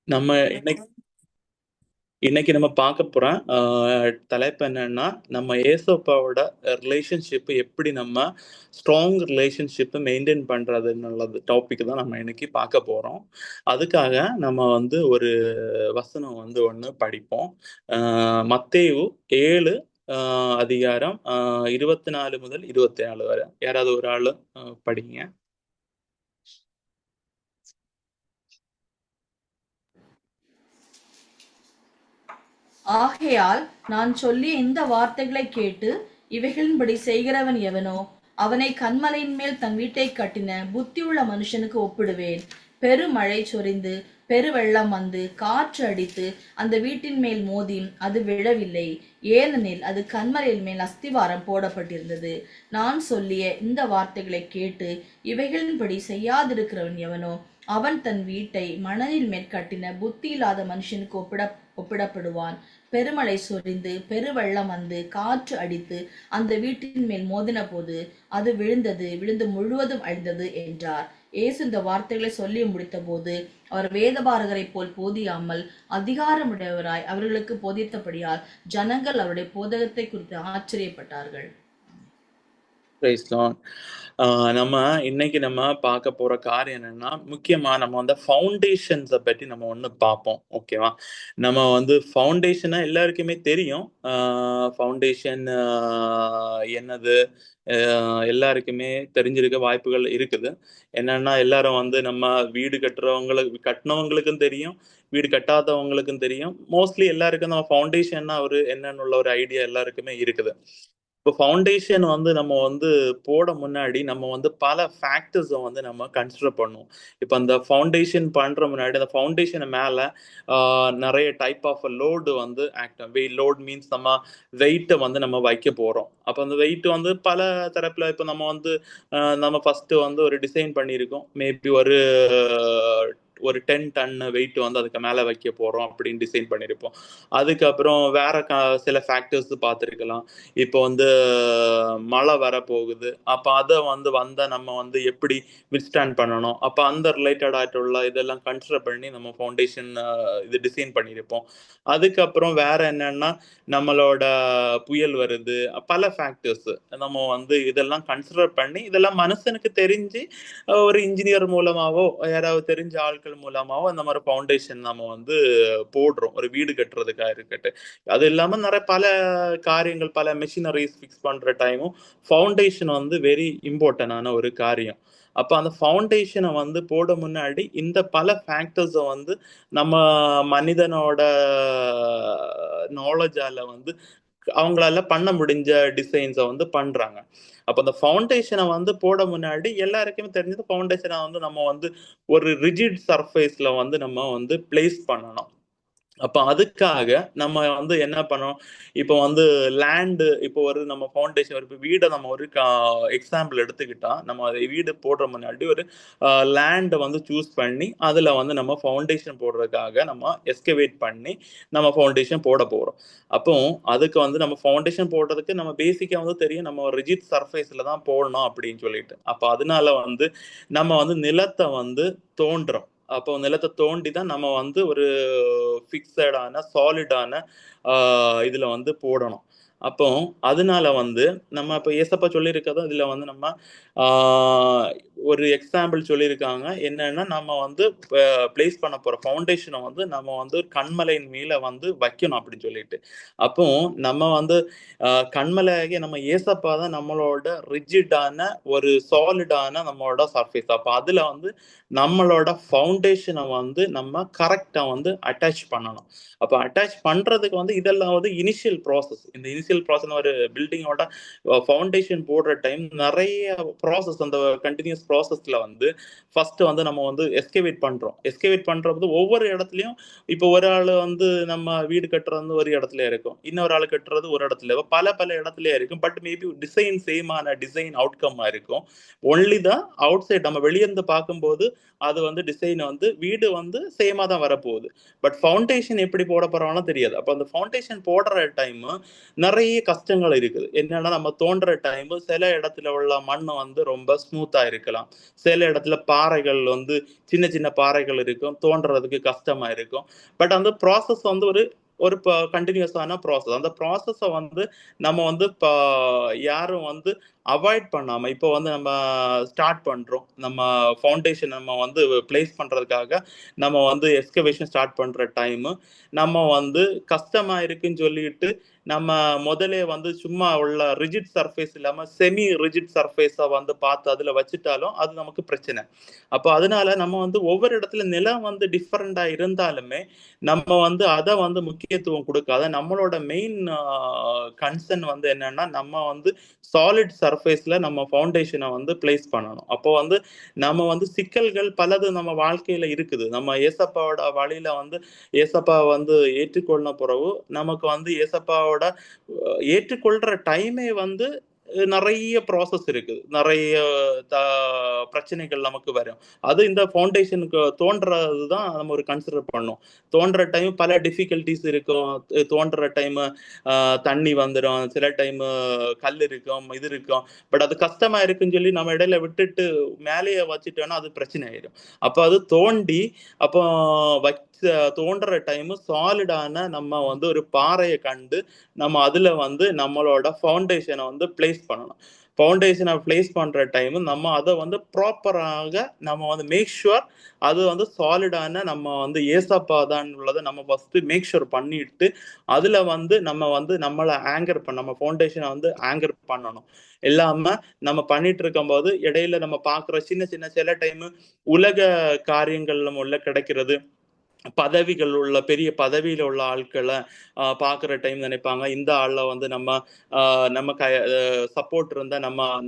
நம்ம இன்னைக்கு இன்னைக்கு நம்ம பார்க்க போற தலைப்பு என்னன்னா, நம்ம ஏசப்பாவோட ரிலேஷன்ஷிப் எப்படி நம்ம ஸ்ட்ராங் ரிலேஷன்ஷிப் மெயின்டைன் பண்றதுன்னுள்ளது டாபிக் தான் நம்ம இன்னைக்கு பார்க்க போறோம். அதுக்காக நம்ம வந்து ஒரு வசனம் வந்து ஒண்ணு படிப்போம். மத்தேயு 7 அதிகாரம் 24 முதல் 27 வரை. யாராவது ஒரு ஆளு படிங்க. ஆகையால் நான் சொல்லிய இந்த வார்த்தைகளைக் கேட்டு இவைகளின்படி செய்கிறவன் எவனோ அவனை கன்மலையின் மேல் தன் வீட்டைக் கட்டின புத்தியுள்ள மனுஷனுக்கு ஒப்பிடுவேன். பெருமழை சொரிந்து பெருவெள்ளம் வந்து காற்று அடித்து அந்த வீட்டின் மேல் மோதி அது விழவில்லை. ஏனெனில் அது கன்மலையின் மேல் அஸ்திவாரம் போடப்பட்டிருந்தது. நான் சொல்லிய இந்த வார்த்தைகளைக் கேட்டு இவைகளின்படி செய்யாதிருக்கிறவன் எவனோ அவன் தன் வீட்டை மணலின் மேல் கட்டின புத்தி இல்லாத மனுஷனுக்கு ஒப்பிடப்படுவான். பெருமழை சொரிந்து பெருவெள்ளம் வந்து காற்று அடித்து அந்த வீட்டின் மேல் மோதின போது அது விழுந்து முழுவதும் அழிந்தது என்றார். இயேசு இந்த வார்த்தைகளை சொல்லி முடித்த போது அவர் வேதபாரகரை போல் போதியாமல் அதிகாரமுடையவராய் அவர்களுக்கு போதித்தபடியால் ஜனங்கள் அவருடைய போதகத்தை குறித்து ஆச்சரியப்பட்டார்கள். நம்ம இன்னைக்கு நம்ம பார்க்க போற காரியம் என்னன்னா, முக்கியமா நம்ம வந்து ஃபவுண்டேஷன்ஸை பற்றி நம்ம ஒன்று பார்ப்போம். ஓகேவா? நம்ம வந்து ஃபவுண்டேஷனை எல்லாருக்குமே தெரியும். ஃபவுண்டேஷன் என்னது, எல்லாருக்குமே தெரிஞ்சிருக்க வாய்ப்புகள் இருக்குது. என்னன்னா, எல்லாரும் வந்து நம்ம வீடு கட்டினவங்களுக்கும் தெரியும், வீடு கட்டாதவங்களுக்கும் தெரியும். மோஸ்ட்லி எல்லாருக்கும் நம்ம ஃபவுண்டேஷன்னா ஒரு என்னன்னு உள்ள ஒரு ஐடியா எல்லாருக்குமே இருக்குது. இப்போ ஃபவுண்டேஷன் வந்து நம்ம வந்து போட முன்னாடி நம்ம வந்து பல ஃபேக்டர்ஸை வந்து நம்ம கன்சிடர் பண்ணுவோம். இப்போ அந்த ஃபவுண்டேஷன் பண்ற முன்னாடி அந்த ஃபவுண்டேஷன் மேல நிறைய டைப் ஆஃப் லோடு வந்து லோட் மீன்ஸ் நம்ம வெயிட்டை வந்து நம்ம வைக்க போறோம். அப்போ அந்த வெயிட் வந்து பல தரப்புல இப்போ நம்ம ஃபர்ஸ்ட் வந்து ஒரு டிசைன் பண்ணியிருக்கோம். மேபி ஒரு 10 டன் வெயிட் வந்து அதுக்கு மேலே வைக்க போகிறோம் அப்படின்னு டிசைன் பண்ணியிருப்போம். அதுக்கப்புறம் வேற சில ஃபேக்டர்ஸ் பார்த்துருக்கலாம். இப்போ வந்து மழை வரப்போகுது, அப்போ அதை வந்து வந்தால் நம்ம வந்து எப்படி வித்ஸ்டாண்ட் பண்ணணும், அப்போ அந்த ரிலேட்டடாக இதெல்லாம் கன்சிடர் பண்ணி நம்ம ஃபவுண்டேஷன் இது டிசைன் பண்ணியிருப்போம். அதுக்கப்புறம் வேற என்னன்னா, நம்மளோட புயல் வருது, பல ஃபேக்டர்ஸ் நம்ம வந்து இதெல்லாம் கன்சிடர் பண்ணி இதெல்லாம் மனுஷனுக்கு தெரிஞ்சு ஒரு இன்ஜினியர் மூலமாவோ யாராவது தெரிஞ்ச ஆட்கள் மூலமாவோ அந்த மாதிரி ஃபவுண்டேஷன் நம்ம வந்து போடுறோம், ஒரு வீடு கட்டுறதுக்காக இருக்கட்டும். அது இல்லாம நிறைய பல காரியங்கள், பல மெஷினரிஸ் ஃபிக்ஸ் பண்ற டைமும் ஃபவுண்டேஷன் வந்து வெரி இம்பார்ட்டன்டான ஒரு காரியம். அப்ப அந்த ஃபவுண்டேஷனை வந்து போட முன்னாடி இந்த பல ஃபேக்டர்ஸை வந்து நம்ம மனிதனோட நாலேஜால வந்து அவங்களால பண்ண முடிஞ்ச டிசைன்ஸை வந்து பண்றாங்க. அப்ப அந்த ஃபவுண்டேஷனை வந்து போட முன்னாடி எல்லாருக்குமே தெரிஞ்சது, ஃபவுண்டேஷனை வந்து நம்ம வந்து ஒரு ரிஜிட் சர்ஃபேஸ்ல வந்து நம்ம வந்து பிளேஸ் பண்ணணும். அப்ப அதுக்காக நம்ம வந்து என்ன பண்ணோம், இப்போ வந்து இப்போ நம்ம ஃபவுண்டேஷன் ஒரு வீடை நம்ம ஒரு எக்ஸாம்பிள் எடுத்துக்கிட்டா, நம்ம அதை வீடு போடுற முன்னாடி ஒரு லேண்டை வந்து சூஸ் பண்ணி அதுல வந்து நம்ம ஃபவுண்டேஷன் போடுறதுக்காக நம்ம எஸ்கவேட் பண்ணி நம்ம ஃபவுண்டேஷன் போட போறோம். அப்போ அதுக்கு வந்து நம்ம ஃபவுண்டேஷன் போடுறதுக்கு நம்ம பேசிக்கா வந்து தெரியும், நம்ம ரிஜிட் சர்ஃபேஸ்ல தான் போடணும் அப்படின்னு சொல்லிட்டு. அப்ப அதனால வந்து நம்ம வந்து நிலத்தை வந்து தோன்றோம். அப்போ நிலத்தை தோண்டி தான் நம்ம வந்து ஒரு ஃபிக்ஸடான சாலிடான இதுல வந்து போடணும். அப்போ அதனால வந்து நம்ம இப்போ ஏசப்பா சொல்லியிருக்கதும் இதுல வந்து நம்ம ஆஹ் ஒரு எக்ஸாம்பிள் சொல்லியிருக்காங்க. என்னன்னா, நம்ம வந்து பிளேஸ் பண்ண போற ஃபவுண்டேஷனை வந்து நம்ம வந்து ஒரு கண்மலையின் மேல வந்து வைக்கணும் அப்படின்னு சொல்லிட்டு. அப்போ நம்ம வந்து கண்மலையாகிய நம்ம ஏசப்பா தான் நம்மளோட ரிஜிடான ஒரு சாலிடான நம்மளோட சர்ஃபேஸ். அப்போ அதுல வந்து நம்மளோட ஃபவுண்டேஷனை வந்து நம்ம கரெக்டா வந்து அட்டாச் பண்ணணும். அப்போ அட்டாச் பண்றதுக்கு வந்து இதெல்லாம் வந்து இனிஷியல் ப்ராசஸ். இந்த இனிஷியல் ப்ராசஸ் ஒரு பில்டிங்கோட ஃபவுண்டேஷன் போடுற டைம் நிறைய ப்ராசஸ், அந்த கண்டினியூஸ் ப்ராசஸ்ல வந்து ஃபர்ஸ்ட் வந்து நம்ம வந்து எஸ்கவேட் பண்றோம். எஸ்கவேட் பண்றது ஒவ்வொரு இடத்துலயும், இப்போ ஒரு ஆள் வந்து நம்ம வீடு கட்டுறது வந்து ஒரு இடத்துல இருக்கும், இன்னொரு ஆள் கட்டுறது ஒரு இடத்துல, பல பல இடத்துல இருக்கும். பட் மேபி டிசைன் சேமான டிசைன் அவுட்கம் இருக்கும். ஒன்லி தான் அவுட் சைட் நம்ம வெளியிருந்து பார்க்கும்போது அது வந்து டிசைன் வந்து வீடு வந்து சேமா தான் வரப்போகுது. பட் ஃபவுண்டேஷன் எப்படி போட போறோம்னா தெரியாது. அப்போ அந்த ஃபவுண்டேஷன் போடுற டைம் நிறைய கஷ்டங்கள் இருக்குது. என்னன்னா நம்ம தோன்ற டைம் சில இடத்துல உள்ள மண் வந்து ரொம்ப ஸ்மூத்தா இருக்கலாம், சில இடத்துல பாறைகள் வந்து சின்ன சின்ன பாறைகள் இருக்கும், தோன்றதுக்கு கஷ்டமா இருக்கும். பட் அந்த ப்ராசஸ் வந்து ஒரு ஒரு கண்டினியூஸான ப்ராசஸ். அந்த ப்ராசஸை வந்து நம்ம வந்து இப்போ யாரும் வந்து அவாய்ட் பண்ணாம இப்போ வந்து நம்ம ஸ்டார்ட் பண்றோம். நம்ம ஃபவுண்டேஷன் நம்ம வந்து பிளேஸ் பண்றதுக்காக நம்ம வந்து எக்ஸ்கவேஷன் ஸ்டார்ட் பண்ற டைம் நம்ம வந்து கஷ்டமா இருக்குன்னு சொல்லிட்டு நம்ம முதலே வந்து சும்மா உள்ள ரிஜிட் சர்ஃபேஸ் இல்லாம செமி ரிஜிட் சர்ஃபேஸை வந்து பார்த்து அதுல வச்சுட்டாலும் அது நமக்கு பிரச்சனை. அப்போ அதனால நம்ம வந்து ஒவ்வொரு இடத்துல நிலம் வந்து டிஃபரெண்டா இருந்தாலுமே நம்ம வந்து அதை வந்து முக்கியத்துவம் கொடுக்காத நம்மளோட மெயின் கன்சர்ன் வந்து என்னன்னா நம்ம வந்து சாலிட் சர்ஃபேஸ்ல நம்ம ஃபவுண்டேஷனை வந்து பிளேஸ் பண்ணணும். அப்போ வந்து நம்ம வந்து சிக்கல்கள் பலது நம்ம வாழ்க்கையில இருக்குது. நம்ம ஏசப்பாவோட வழியில வந்து ஏசப்பா வந்து ஏற்றுக்கொள்ள பிறகு நமக்கு வந்து ஏசப்பாவோட ஏற்றுக்கொள்ற டைமே வந்து நிறைய ப்ராசஸ் இருக்குது, நிறைய பிரச்சனைகள் நமக்கு வரும். அது இந்த ஃபவுண்டேஷனுக்கு தோன்றது தான் நம்ம ஒரு கன்சிடர் பண்ணோம். தோன்ற டைம் பல டிஃபிகல்டிஸ் இருக்கும். தோன்ற டைம் தண்ணி வந்துடும், சில டைம் கல் இருக்கும், இது இருக்கும். பட் அது கஷ்டமா இருக்குன்னு சொல்லி நம்ம இடையில விட்டுட்டு மேலேயே வச்சுட்டோம்னா அது பிரச்சனை ஆயிடும். அப்போ அது தோண்டி அப்போ தோன்ற டைம் சாலிடான நம்ம வந்து ஒரு பாறையை கண்டு நம்ம அதுல வந்து நம்மளோட ஃபவுண்டேஷனை வந்து பிளேஸ் பண்ணணும். ஃபவுண்டேஷனை பிளேஸ் பண்ற டைம் நம்ம அதை வந்து ப்ராப்பராக நம்ம வந்து மேக் ஷுர் அது வந்து சாலிடான நம்ம வந்து ஏசப்பா தான் உள்ளதை நம்ம ஃபர்ஸ்ட் மேக் ஷுர் பண்ணிட்டு அதுல வந்து நம்ம வந்து நம்மளை ஆங்கர் பண்ண நம்ம ஃபவுண்டேஷனை வந்து ஆங்கர் பண்ணணும். இல்லாம நம்ம பண்ணிட்டு இருக்கும் போது இடையில நம்ம பாக்குற சின்ன சின்ன சில டைம் உலக காரியங்கள் நம்ம உள்ள கிடைக்கிறது, பதவிகள் உள்ள பெரிய பதவியில உள்ள ஆட்களை பாக்குற டைம் நினைப்பாங்க இந்த ஆள்ல வந்து நம்ம சப்போர்ட் இருந்தா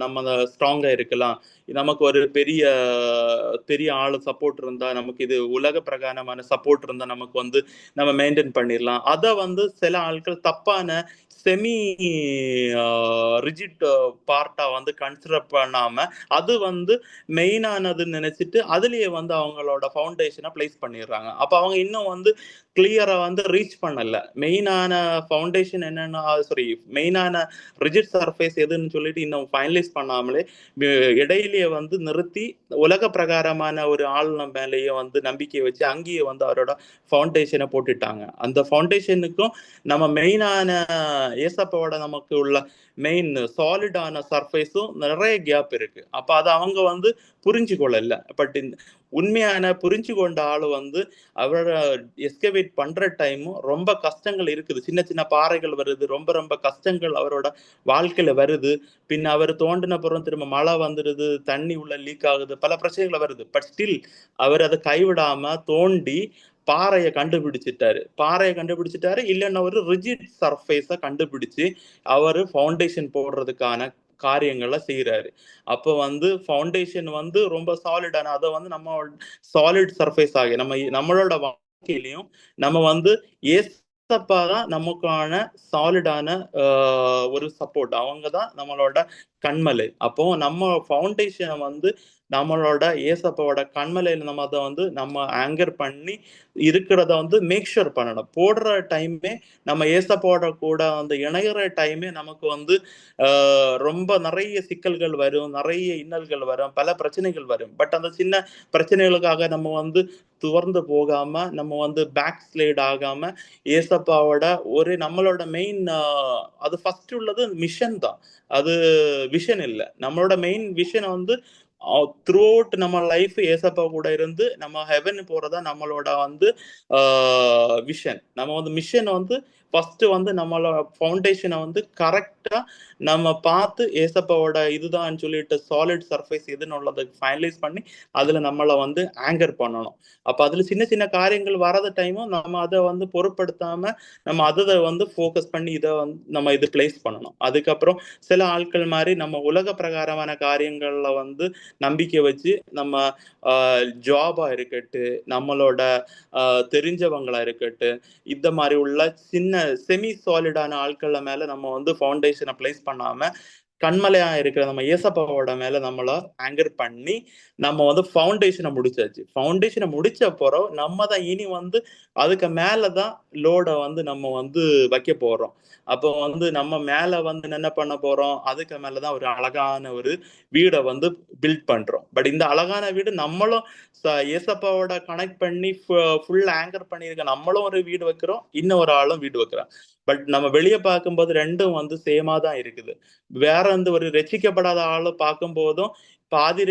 நம்ம ஸ்ட்ராங்கா இருக்கலாம், நமக்கு ஒரு பெரிய பெரிய ஆளு சப்போர்ட் இருந்தா நமக்கு இது உலக பிரகாரமான சப்போர்ட் இருந்தா நமக்கு வந்து நம்ம மெயின்டைன் பண்ணிடலாம். அதை வந்து சில ஆட்கள் தப்பான செமி ரிஜிட் பார்ட்டா வந்து கன்சிடர் பண்ணாம அது வந்து மெயினானதுன்னு நினைச்சிட்டு அதுலயே வந்து அவங்களோட ஃபவுண்டேஷனை பிளேஸ் பண்ணிடுறாங்க. அப்ப அவங்க இன்னும் வந்து கிளியரா வந்து ரீச் பண்ணல மெயினான ஃபவுண்டேஷன் என்னன்னா, சாரி மெயினான ரிஜிட் சர்ஃபேஸ் எதுன்னு சொல்லிட்டு இன்னும் ஃபைனலைஸ் பண்ணாமலே இடையிலேயே வந்து நிறுத்தி உலக பிரகாரமான ஒரு ஆள் மேலேயே வந்து நம்பிக்கை வச்சு அங்கேயே வந்து அவரோட ஃபவுண்டேஷனை போட்டுட்டாங்க. அந்த ஃபவுண்டேஷனுக்கும் நம்ம மெயினான ஏசப்பாவோட நமக்கு உள்ள மெயின் சாலிடான சர்ஃபேஸும் நிறைய கேப் இருக்கு. அப்ப அதை அவங்க வந்து புரிஞ்சு கொள்ளல. பட் உண்மையான புரிஞ்சு கொண்ட ஆளு வந்து அவரோட எஸ்கவேட் பண்ற டைமும் ரொம்ப கஷ்டங்கள் இருக்குது, சின்ன சின்ன பாறைகள் வருது, ரொம்ப ரொம்ப கஷ்டங்கள் அவரோட வாழ்க்கையில வருது. பின் அவர் தோண்டின பிறகு திரும்ப மழை வந்துடுது, தண்ணி உள்ள லீக் ஆகுது, பல பிரச்சனைகள் வருது. பட் ஸ்டில் அவர் அதை கைவிடாம தோண்டி பாறையை கண்டுபிடிச்சிட்டாரு இல்லைன்னா ஒரு ரிஜிட் சர்ஃபேஸை கண்டுபிடிச்சு அவரு ஃபவுண்டேஷன் போடுறதுக்கான காரியங்களை செய்யறாரு. அப்போ வந்து ஃபவுண்டேஷன் வந்து ரொம்ப சாலிடான அதை வந்து நம்ம சாலிட் சர்ஃபேஸ் ஆகி நம்மளோட வாழ்க்கையிலையும் நம்ம வந்து ஏசப்பா தான் நமக்கான சாலிடான ஒரு சப்போர்ட், அவங்க தான் நம்மளோட கண்மலை. அப்போ நம்ம ஃபவுண்டேஷனை வந்து நம்மளோட ஏசப்பாவோட கண்மலையில நம்ம அதை வந்து நம்ம ஆங்கர் பண்ணி இருக்கிறத வந்து மேக் ஷுர் பண்ணணும். போடுற டைமே நம்ம ஏசப்பாவோட கூட வந்து இணைகிற டைமே நமக்கு வந்து ரொம்ப நிறைய சிக்கல்கள் வரும், நிறைய இன்னல்கள் வரும், பல பிரச்சனைகள் வரும். பட் அந்த சின்ன பிரச்சனைகளுக்காக நம்ம வந்து துவர்ந்து போகாம நம்ம வந்து பேக் ஸ்லைட் ஆகாம ஏசப்பாவோட ஒரு நம்மளோட மெயின் அது ஃபர்ஸ்ட் உள்ளது மிஷன் தான், அது விஷன் இல்லை. நம்மளோட மெயின் விஷனை வந்து த்ரூ அவுட் நம்ம லைஃப் ஏசப்பா கூட இருந்து நம்ம ஹெவன் போறதா நம்மளோட வந்து விஷன். நம்ம வந்து மிஷன் வந்து ஃபர்ஸ்ட் வந்து நம்மளோட ஃபவுண்டேஷனை வந்து கரெக்டா நம்ம பார்த்து ஏசப்பாவோட இதுதான் சொல்லிட்டு சாலிட் சர்ஃபேஸ் எதுன்னு உள்ளதை ஃபைனலைஸ் பண்ணி அதுல நம்மளை வந்து ஆங்கர் பண்ணணும். அப்ப அதுல சின்ன சின்ன காரியங்கள் வராத டைமும் நம்ம அதை வந்து பொருட்படுத்தாம நம்ம அதை வந்து ஃபோக்கஸ் பண்ணி இதை வந்து நம்ம இது பிளேஸ் பண்ணணும். அதுக்கப்புறம் சில ஆட்கள் மாதிரி நம்ம உலக பிரகாரமான காரியங்கள்ல வந்து நம்பிக்கை வச்சு நம்ம ஜாபா இருக்கட்டு, நம்மளோட தெரிஞ்சவங்களா இருக்கட்டு, இந்த மாதிரி உள்ள சின்ன செமி சாலிடான ஆட்கள மேல நம்ம வந்து ஃபவுண்டேஷனை பிளேஸ் பண்ணாம கண்மலையா இருக்கிற நம்ம ஏசப்பாவோட மேல நம்மள ஆங்கர் பண்ணி நம்ம வந்து ஃபவுண்டேஷனை முடிச்சாச்சு. ஃபவுண்டேஷனை முடிச்ச அப்புறம் நம்ம தான் இனி வந்து அதுக்கு மேலதான் லோட வந்து நம்ம வந்து வைக்க போறோம். அப்போ வந்து நம்ம மேல வந்து என்ன பண்ண போறோம், அதுக்கு மேலதான் ஒரு அழகான ஒரு வீடை வந்து பில்ட் பண்றோம். பட் இந்த அழகான வீடு நம்மளும் ஏசப்பாவோட கனெக்ட் பண்ணி ஃபுல் ஆங்கர் பண்ணியிருக்க நம்மளும் ஒரு வீடு வைக்கிறோம், இன்னொரு ஆளும் வீடு வைக்கிறோம். பட் நம்ம வெளியே பார்க்கும்போது ரெண்டும் வந்து சேமா தான் இருக்குது. வேற வந்து ஒரு ரட்சிக்கப்படாத ஆளு பார்க்கும் போதும் பாதி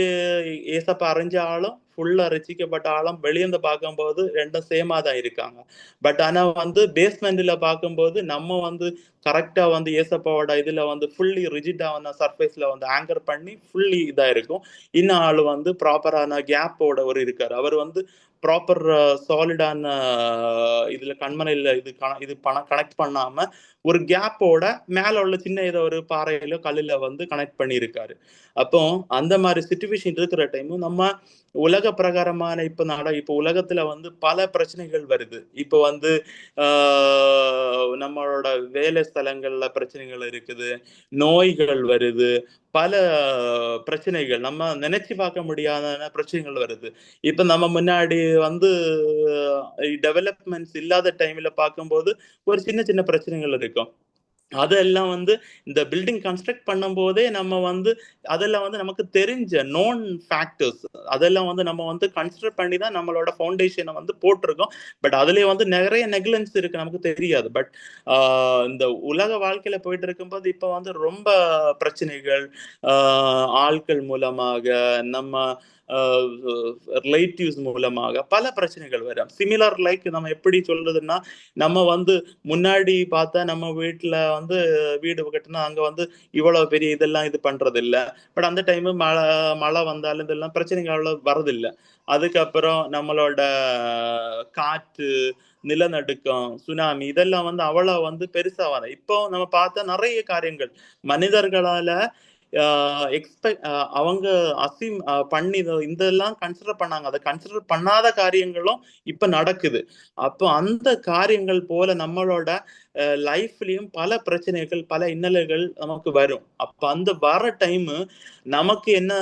ஏசப்ப அறிஞ்ச ஆளும் ஃபுல்லா ரசிக்கப்பட்ட ஆளும் வெளியேந்து பார்க்கும்போது ரெண்டும் சேமா தான் இருக்காங்க. பட் ஆனா வந்து பேஸ்மெண்ட்ல பார்க்கும்போது நம்ம வந்து கரெக்டா வந்து ஏசப்பாவோட இதுல வந்து ஃபுல்லி ரிஜிட்டா வந்து சர்ஃபேஸ்ல வந்து ஆங்கர் பண்ணி ஃபுல்லி இதா இருக்கும். இன்னும் ஆளு வந்து ப்ராப்பரான கேப்போட ஒரு இருக்காரு. அவர் வந்து ப்ராப்பர் சாலிடான இதுல கண்மனையில இது பணம் கனெக்ட் பண்ணாம ஒரு கேப்போட மேல உள்ள சின்ன ஏதோ ஒரு பாறையில கல்லுல வந்து கனெக்ட் பண்ணியிருக்காரு. அப்போ அந்த மாதிரி சுச்சுவேஷன் இருக்கிற டைம் நம்ம உலக பிரகாரமான இப்ப உலகத்துல வந்து பல பிரச்சனைகள் வருது. இப்ப வந்து நம்மளோட வேலை ஸ்தலங்கள்ல பிரச்சனைகள் இருக்குது, நோய்கள் வருது, பல பிரச்சனைகள் நம்ம நினைச்சு பார்க்க முடியாத பிரச்சனைகள் வருது. இப்ப நம்ம முன்னாடி வந்து டெவலப்மெண்ட்ஸ் இல்லாத டைம்ல பார்க்கும்போது ஒரு சின்ன சின்ன பிரச்சனைகள் இருக்கும். அதெல்லாம் வந்து இந்த பில்டிங் கன்ஸ்ட்ரக்ட் பண்ணும் போதே நம்ம வந்து அதெல்லாம் வந்து நமக்கு தெரிஞ்ச நோன் ஃபேக்டர்ஸ், அதெல்லாம் வந்து நம்ம வந்து கன்சிடர் பண்ணி தான் நம்மளோட ஃபவுண்டேஷனை வந்து போட்டிருக்கோம். பட் அதுலயே வந்து நிறைய நெக்லன்ஸ் இருக்கு, நமக்கு தெரியாது. பட் இந்த உலக வாழ்க்கையில போயிட்டு இருக்கும்போது இப்ப வந்து ரொம்ப பிரச்சனைகள் ஆட்கள் மூலமாக, நம்ம ரிலேட்டிவ்ஸ் மூலமாக பல பிரச்சனைகள் வரும். சிமிலர் லைக் நம்ம எப்படி சொல்றதுன்னா, நம்ம வந்து முன்னாடி பார்த்தா நம்ம வீட்டுல வந்து வீடு கட்டினா அங்க வந்து இவ்வளவு பெரிய இதெல்லாம் இது பண்றது இல்ல. பட் அந்த டைம் மழை மழை வந்தாலும் இதெல்லாம் பிரச்சனைகள் அவ்வளவு வரதில்லை. அதுக்கப்புறம் நம்மளோட காற்று, நிலநடுக்கம், சுனாமி இதெல்லாம் வந்து அவ்வளவு வந்து பெருசா வர. இப்போ நம்ம பார்த்தா நிறைய காரியங்கள் மனிதர்களால எக்ஸ்பெக்ட் அவங்க அசீம் பண்ணி இதெல்லாம் கன்சிடர் பண்ணாங்க. அதை கன்சிடர் பண்ணாத காரியங்களும் இப்ப நடக்குது. அப்போ அந்த காரியங்கள் போல நம்மளோட லைஃப்லயும் பல பிரச்சனைகள், பல இன்னல்கள் நமக்கு வரும். அப்ப அந்த வர டைம் நமக்கு என்ன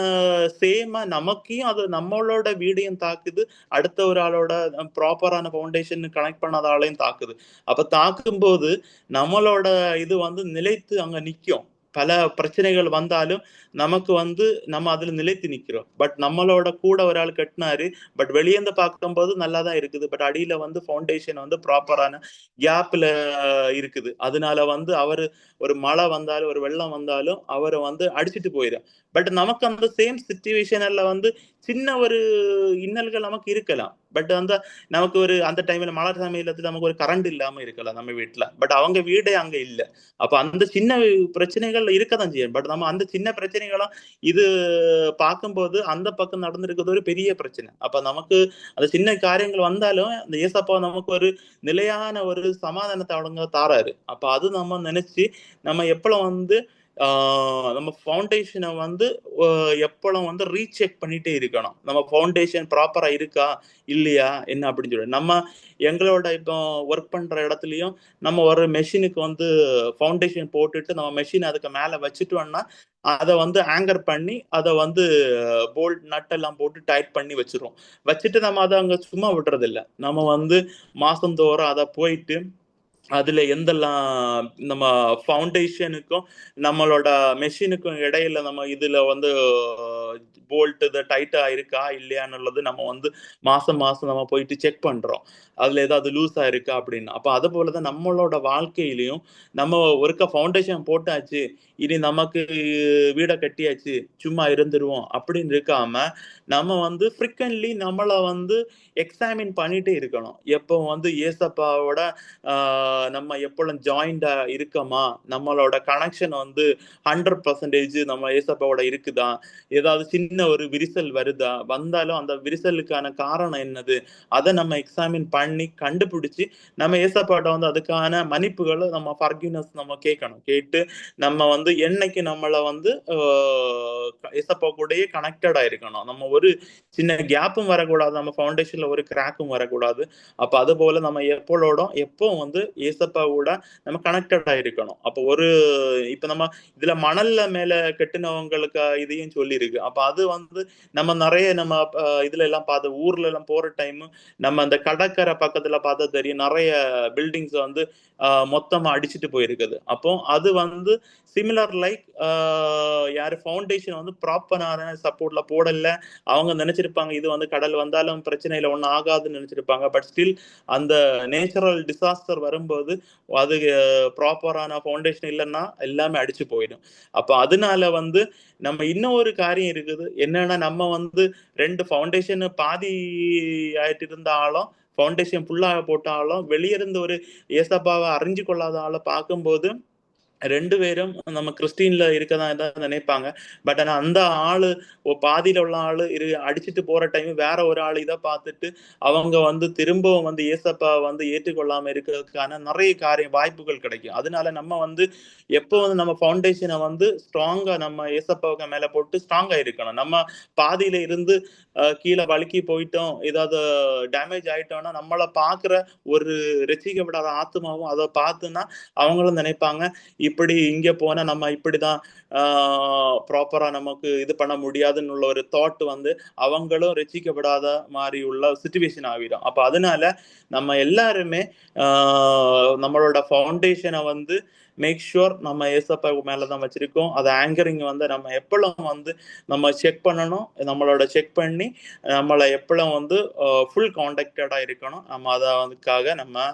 சேமா நமக்கையும் அது நம்மளோட வீடையும் தாக்குது, அடுத்த ஒரு ஆளோட ப்ராப்பரான ஃபவுண்டேஷன் கனெக்ட் பண்ணாத ஆளையும் தாக்குது. அப்ப தாக்கும்போது நம்மளோட இது வந்து நிலைத்து அங்க நிக்கும். பல பிரச்சனைகள் வந்தாலும் நமக்கு வந்து நம்ம அதுல நிலைத்து நிக்கிறோம். பட் நம்மளோட கூட ஒரு ஆள் கட்டினாரு, பட் வெளியேந்து பார்க்கும்போது நல்லா தான் இருக்குது. பட் அடியில வந்து ஃபவுண்டேஷன் வந்து ப்ராப்பரான கேப்ல இருக்குது. அதனால வந்து அவரு ஒரு மழை வந்தாலும் ஒரு வெள்ளம் வந்தாலும் அவரை வந்து அடிச்சுட்டு போயிடும். பட் நமக்கு அந்த சேம் சிச்சுவேஷன்ல வந்து சின்ன ஒரு இன்னல்கள் நமக்கு இருக்கலாம். பட் அந்த நமக்கு ஒரு அந்த டைம்ல மழை சமயத்துல நமக்கு ஒரு கரண்ட் இல்லாம இருக்கலாம் நம்ம வீட்டுல. பட் அவங்க வீடே அங்க இல்ல. அப்ப அந்த சின்ன பிரச்சனைகள் இருக்கதான் செய்யும். பட் நம்ம அந்த சின்ன பிரச்சனைகளும் இது பார்க்கும்போது அந்த பக்கம் நடந்திருக்கிறது ஒரு பெரிய பிரச்சனை. அப்ப நமக்கு அந்த சின்ன காரியங்கள் வந்தாலும் அந்த ஏசப்பா நமக்கு ஒரு நிலையான ஒரு சமாதானத்தை அவங்க தாராரு. அப்ப அது நம்ம நினைச்சு நம்ம எப்பளும் வந்து நம்ம ஃபவுண்டேஷனை வந்து எப்பளும் வந்து ரீசெக் பண்ணிட்டே இருக்கணும். நம்ம ஃபவுண்டேஷன் ப்ராப்பரா இருக்கா இல்லையா என்ன அப்படின்னு சொல்லி நம்ம எங்களோட இப்போ ஒர்க் பண்ற இடத்துலயும் நம்ம ஒரு மெஷினுக்கு வந்து ஃபவுண்டேஷன் போட்டுட்டு நம்ம மெஷின் அதுக்கு மேல வச்சுட்டோம்னா அதை வந்து ஆங்கர் பண்ணி அதை வந்து போல்ட் நட் எல்லாம் போட்டு டைட் பண்ணி வச்சிருவோம். வச்சுட்டு நம்ம அதை அங்க சும்மா விடுறது இல்லை. நம்ம வந்து மாசந்தோறும் அதை போயிட்டு அதுல எந்தெல்லாம் நம்ம ஃபவுண்டேஷனுக்கும் நம்மளோட மெஷினுக்கும் இடையில நம்ம இதுல வந்து போல்ட் இது டைட்டா இருக்கா இல்லையான்னுள்ளது நம்ம வந்து மாசம் மாசம் நம்ம போயிட்டு செக் பண்றோம். அதுல ஏதாவது லூஸா இருக்கா அப்படின்னு. அப்ப அது போலதான் நம்மளோட வாழ்க்கையிலையும் நம்ம ஒருக்க ஃபவுண்டேஷன் போட்டாச்சு, இனி நமக்கு வீடை கட்டியாச்சு சும்மா இருந்துருவோம் அப்படின்னு இருக்காம நம்ம வந்து ஃப்ரீக்வென்ட்லி நம்மளை வந்து எக்ஸாமின் பண்ணிட்டே இருக்கணும். எப்போ வந்து ஏசப்பாவோட நம்ம எப்பொழுதும் ஜாயிண்டா இருக்கோமா, நம்மளோட கனெக்ஷன் வந்து 100% நம்ம ஏசப்பாவோட இருக்குதா, ஏதாவது சின்ன சின்ன ஒரு விரிசல் வருதா, வந்தாலும் அந்த விரிசலுக்கான காரணம் என்னது, அதை நம்ம எக்ஸாமின் பண்ணி கண்டுபிடிச்சு நம்ம ஏசப்பாட்ட வந்து அதுக்கான மன்னிப்புகளை நம்ம ஃபர்கிவ்னஸ் நம்ம கேட்கணும். கேட்டு நம்ம வந்து என்னைக்கு நம்மளை வந்து ஏசப்பா கூடயே கனெக்டடா இருக்கணும். நம்ம ஒரு சின்ன கேப்பும் வரக்கூடாது, நம்ம ஃபவுண்டேஷன்ல ஒரு கிராக்கும் வரக்கூடாது. அப்ப அது போல நம்ம எப்போ வந்து ஏசப்பா கூட நம்ம கனெக்டடா இருக்கணும். அப்போ இப்ப நம்ம இதுல மணல்ல மேல கெட்டினவங்களுக்கு இதையும் சொல்லியிருக்கு. அப்ப அது வந்து நம்ம நிறைய நம்ம இதுல எல்லாம் பார்த்த ஊர்ல எல்லாம் போற டைம் நம்ம அந்த கடற்கரை பக்கத்துல பார்த்தா தெரியும், நிறைய பில்டிங்ஸ் வந்து மொத்தமா அடிச்சுட்டு போயிருக்குது. அப்போ அது வந்து சிமிலர் லைக் யாரு ஃபவுண்டேஷன் வந்து ப்ராப்பரான சப்போர்ட்ல போடல, அவங்க நினைச்சிருப்பாங்க இது வந்து கடல் வந்தாலும் பிரச்சனையில ஒன்றும் ஆகாதுன்னு நினைச்சிருப்பாங்க. பட் ஸ்டில் அந்த நேச்சுரல் டிசாஸ்டர் வரும்போது அது ப்ராப்பரான ஃபவுண்டேஷன் இல்லைன்னா எல்லாமே அடிச்சு போயிடும். அப்போ அதனால வந்து நம்ம இன்னும் ஒரு காரியம் இருக்குது என்னன்னா, நம்ம வந்து 2 ஃபவுண்டேஷன் பாதி ஆயிட்டு இருந்தாலும் ஃபவுண்டேஷன் ஃபுல்லாக போட்டாலும் வெளியிருந்து ஒரு ஏசப்பாவை அறிஞ்சு கொள்ளாத ஆளை பார்க்கும்போது 2 பேரும் நம்ம கிறிஸ்டின்ல இருக்கதான் தான் நினைப்பாங்க. பட் ஆனா அந்த ஆளு பாதியில உள்ள ஆளு அடிச்சுட்டு போற டைம் வேற ஒரு ஆள் இதை பார்த்துட்டு அவங்க வந்து திரும்பவும் வந்து ஏசப்பா வந்து ஏற்றுக்கொள்ளாம இருக்கிறதுக்கான நிறைய வாய்ப்புகள் கிடைக்கும். அதனால நம்ம வந்து எப்போ வந்து நம்ம ஃபவுண்டேஷனை வந்து ஸ்ட்ராங்கா நம்ம ஏசப்பாவுக்கு மேல போட்டு ஸ்ட்ராங்கா இருக்கணும். நம்ம பாதியில இருந்து கீழே வழுக்கி போயிட்டோம், ஏதாவது டேமேஜ் ஆயிட்டோம்னா நம்மளை பார்க்குற ஒரு ரசிக்கப்படாத ஆத்மாவும் அதை பார்த்துன்னா அவங்களும் நினைப்பாங்க இப்படி இங்க போனா நம்ம இப்படிதான் ப்ராப்பரா நமக்கு இது பண்ண முடியாதுன்னு உள்ள ஒரு தாட் வந்து அவங்களும் ரசிக்கப்படாத மாதிரி உள்ள சிச்சுவேஷன் ஆகிடும். அப்ப அதனால நம்ம எல்லாருமே நம்மளோட ஃபவுண்டேஷனை வந்து மேக் ஷுர் நம்ம ஏசப்பா மேலதான் வச்சிருக்கோம். அது ஆங்கரிங் வந்து நம்ம எப்பளும் வந்து நம்ம செக் பண்ணணும். நம்மளோட செக் பண்ணி நம்மளை எப்பளும் வந்து ஃபுல் கான்டாக்டடா இருக்கணும். நம்ம அதுக்காக நம்ம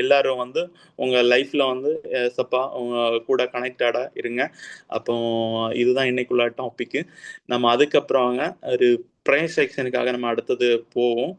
எல்லாரும் வந்து உங்க லைஃப்ல வந்து ஏசப்பா உங்க கூட கனெக்டடா இருங்க. அப்போ இதுதான் இன்னைக்குள்ள டாபிக். நம்ம அதுக்கப்புறம் ஒரு ப்ரேயர் செக்ஷனுக்காக நம்ம அடுத்தது போவோம்.